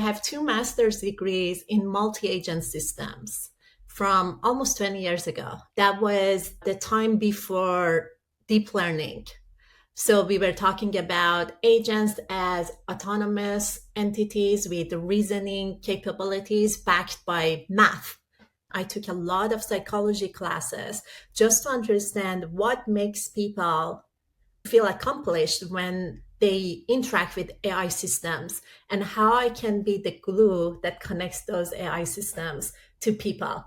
have 2 master's degrees in multi-agent systems from almost 20 years ago. That was the time before deep learning. So we were talking about agents as autonomous entities with reasoning capabilities backed by math. I took a lot of psychology classes just to understand what makes people feel accomplished when they interact with AI systems and how I can be the glue that connects those AI systems to people.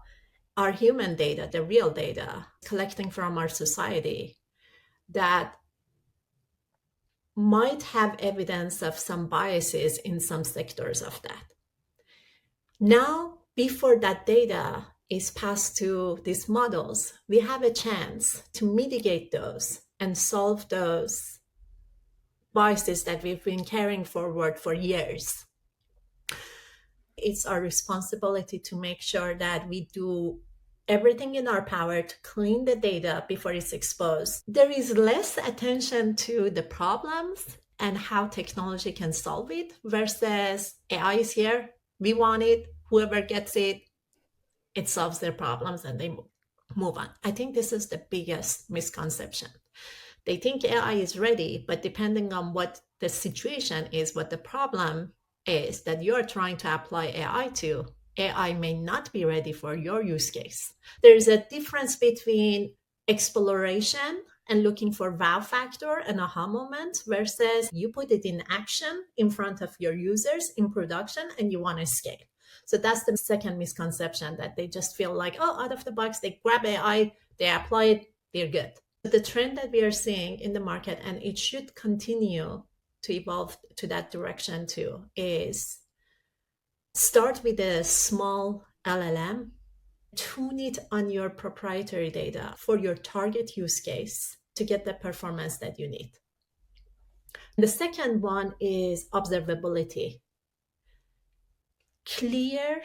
Our human data, the real data, collecting from our society that might have evidence of some biases in some sectors of that. Now, before that data is passed to these models, we have a chance to mitigate those and solve those biases that we've been carrying forward for years. It's our responsibility to make sure that we do everything in our power to clean the data before it's exposed. There is less attention to the problems and how technology can solve it versus AI is here, we want it, whoever gets it, it solves their problems and they move on. I think this is the biggest misconception. They think AI is ready, but depending on what the situation is, what the problem is that you're trying to apply AI to, AI may not be ready for your use case. There's a difference between exploration and looking for wow factor and aha moment versus you put it in action in front of your users in production and you want to scale. So that's the second misconception, that they just feel like, oh, out of the box, they grab AI, they apply it, they're good. But the trend that we are seeing in the market, and it should continue to evolve to that direction too, is start with a small LLM, tune it on your proprietary data for your target use case to get the performance that you need. The second one is observability. Clear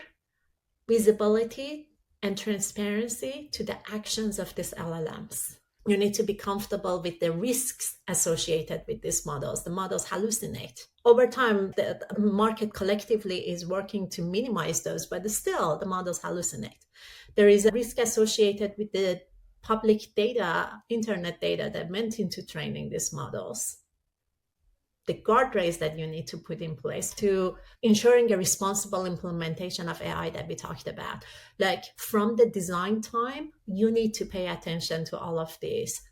visibility and transparency to the actions of these LLMs. You need to be comfortable with the risks associated with these models. The models hallucinate. Over time, the market collectively is working to minimize those, but still the models hallucinate. There is a risk associated with the public data, internet data that went into training these models. The guardrails that you need to put in place to ensuring a responsible implementation of AI that we talked about. Like from the design time, you need to pay attention to all of these.